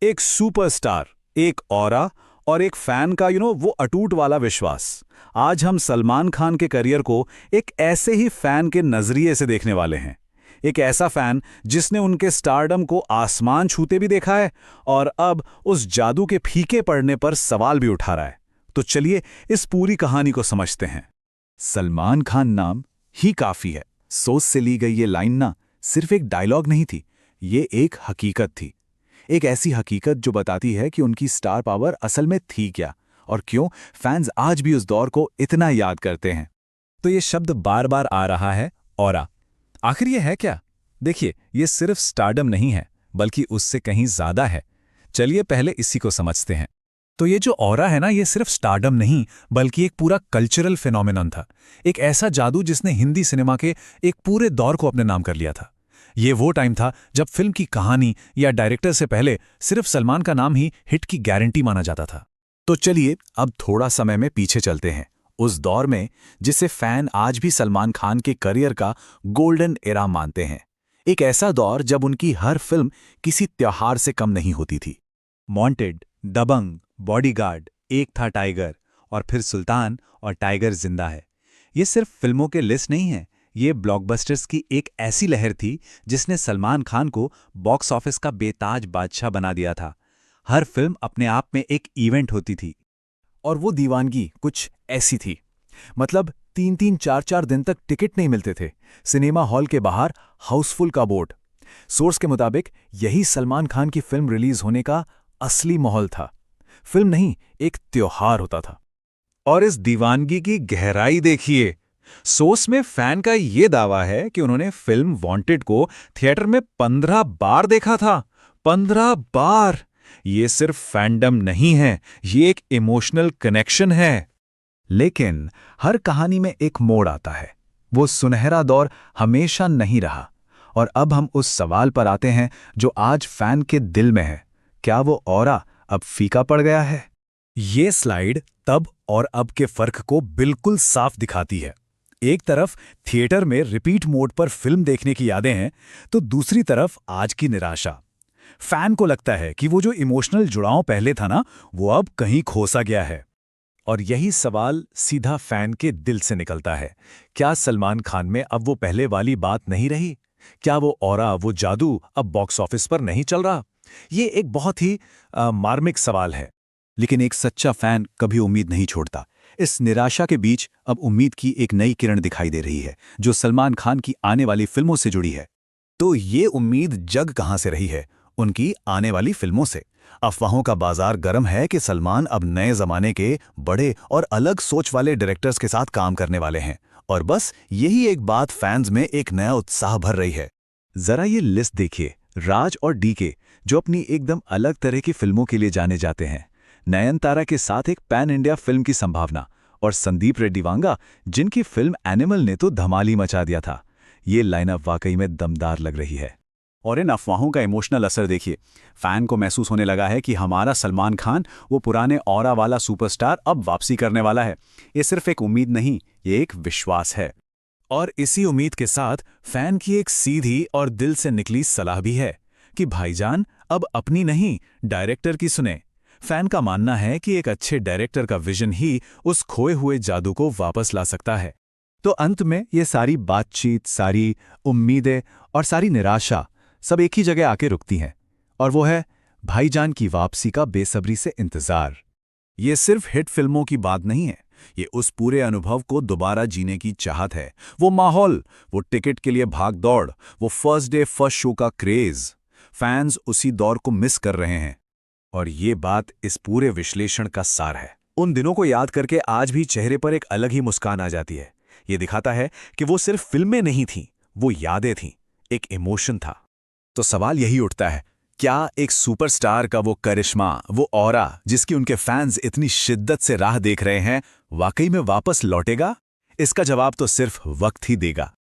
एक सुपरस्टार, एक ऑरा और एक फैन का वो अटूट वाला विश्वास। आज हम सलमान खान के करियर को एक ऐसे ही फैन के नजरिए से देखने वाले हैं। एक ऐसा फैन जिसने उनके स्टारडम को आसमान छूते भी देखा है और अब उस जादू के फीके पड़ने पर सवाल भी उठा रहा है। तो चलिए इस पूरी कहानी को समझते हैं। सलमान खान नाम ही काफी है। सोच से ली गई ये लाइन ना सिर्फ एक डायलॉग नहीं थी, ये एक हकीकत थी। एक ऐसी हकीकत जो बताती है कि उनकी स्टार पावर असल में थी क्या और क्यों फैंस आज भी उस दौर को इतना याद करते हैं। तो ये शब्द बार बार आ रहा है, ऑरा। आखिर ये है क्या? देखिए, ये सिर्फ स्टारडम नहीं है, बल्कि उससे कहीं ज्यादा है। चलिए पहले इसी को समझते हैं। तो ये जो ऑरा है ना, ये सिर्फ स्टारडम नहीं, बल्कि एक पूरा कल्चरल फिनोमेनन था। एक ऐसा जादू जिसने हिंदी सिनेमा के एक पूरे दौर को अपने नाम कर लिया था। ये वो टाइम था जब फिल्म की कहानी या डायरेक्टर से पहले सिर्फ सलमान का नाम ही हिट की गारंटी माना जाता था। तो चलिए अब थोड़ा समय में पीछे चलते हैं, उस दौर में जिसे फैन आज भी सलमान खान के करियर का गोल्डन एरा मानते हैं। एक ऐसा दौर जब उनकी हर फिल्म किसी त्योहार से कम नहीं होती थी। वांटेड, दबंग, बॉडीगार्ड, एक था टाइगर और फिर सुल्तान और टाइगर जिंदा है। ये सिर्फ फिल्मों के लिस्ट नहीं है, ये ब्लॉकबस्टर्स की एक ऐसी लहर थी जिसने सलमान खान को बॉक्स ऑफिस का बेताज बादशाह बना दिया था। हर फिल्म अपने आप में एक इवेंट होती थी। और वो दीवानगी कुछ ऐसी थी, मतलब 3-3, 4-4 दिन तक टिकट नहीं मिलते थे। सिनेमा हॉल के बाहर हाउसफुल का बोर्ड। सोर्स के मुताबिक यही सलमान खान की फिल्म रिलीज होने का असली माहौल था। फिल्म नहीं, एक त्योहार होता था। और इस दीवानगी की गहराई देखिए। सोर्स में फैन का ये दावा है कि उन्होंने फिल्म वांटेड को थिएटर में 15 बार देखा था। 15 बार! ये सिर्फ फैंडम नहीं है, ये एक इमोशनल कनेक्शन है। लेकिन हर कहानी में एक मोड़ आता है। वो सुनहरा दौर हमेशा नहीं रहा। और अब हम उस सवाल पर आते हैं जो आज फैन के दिल में है। क्या वो ऑरा अब फीका पड़ गया है? ये स्लाइड तब और अब के फर्क को बिल्कुल साफ दिखाती है। एक तरफ थिएटर में रिपीट मोड पर फिल्म देखने की यादें हैं, तो दूसरी तरफ आज की निराशा। फैन को लगता है कि वो जो इमोशनल जुड़ाव पहले था ना, वो अब कहीं खोसा गया है। और यही सवाल सीधा फैन के दिल से निकलता है। क्या सलमान खान में अब वो पहले वाली बात नहीं रही? क्या वो ऑरा, वो जादू अब बॉक्स ऑफिस पर नहीं चल रहा? ये एक बहुत ही मार्मिक सवाल है। लेकिन एक सच्चा फैन कभी उम्मीद नहीं छोड़ता। इस निराशा के बीच अब उम्मीद की एक नई किरण दिखाई दे रही है, जो सलमान खान की आने वाली फिल्मों से जुड़ी है। तो ये उम्मीद जग कहां से रही है? उनकी आने वाली फिल्मों से। अफवाहों का बाजार गर्म है कि सलमान अब नए जमाने के बड़े और अलग सोच वाले डायरेक्टर्स के साथ काम करने वाले हैं। और बस यही एक बात फैंस में एक नया उत्साह भर रही है। जरा ये लिस्ट देखिए। राज और डीके, जो अपनी एकदम अलग तरह की फिल्मों के लिए जाने जाते हैं। नयनतारा के साथ एक पैन इंडिया फिल्म की संभावना। और संदीप रेड्डी वांगा, जिनकी फिल्म एनिमल ने तो धमाल ही मचा दिया था। ये लाइनअप वाकई में दमदार लग रही है। और इन अफवाहों का इमोशनल असर देखिए। फैन को महसूस होने लगा है कि हमारा सलमान खान, वो पुराने ऑरा वाला सुपरस्टार, अब वापसी करने वाला है। ये सिर्फ एक उम्मीद नहीं, ये एक विश्वास है। और इसी उम्मीद के साथ फैन की एक सीधी और दिल से निकली सलाह भी है कि भाईजान, अब अपनी नहीं, डायरेक्टर की सुने। फैन का मानना है कि एक अच्छे डायरेक्टर का विजन ही उस खोए हुए जादू को वापस ला सकता है। तो अंत में ये सारी बातचीत, सारी उम्मीदें और सारी निराशा सब एक ही जगह आके रुकती हैं। और वो है भाईजान की वापसी का बेसब्री से इंतजार। ये सिर्फ हिट फिल्मों की बात नहीं है, ये उस पूरे अनुभव को दोबारा जीने की चाहत है। वो माहौल, वो टिकट के लिए भाग दौड़, वो फर्स्ट डे फर्स्ट शो का क्रेज। फैंस उसी दौर को मिस कर रहे हैं। और ये बात इस पूरे विश्लेषण का सार है। उन दिनों को याद करके आज भी चेहरे पर एक अलग ही मुस्कान आ जाती है। ये दिखाता है कि वो सिर्फ फिल्में नहीं थीं, वो यादें थीं, एक इमोशन था। तो सवाल यही उठता है, क्या एक सुपरस्टार का वो करिश्मा, वो ऑरा जिसकी उनके फैंस इतनी शिद्दत से राह देख रहे हैं, वाकई में वापस लौटेगा? इसका जवाब तो सिर्फ वक्त ही देगा।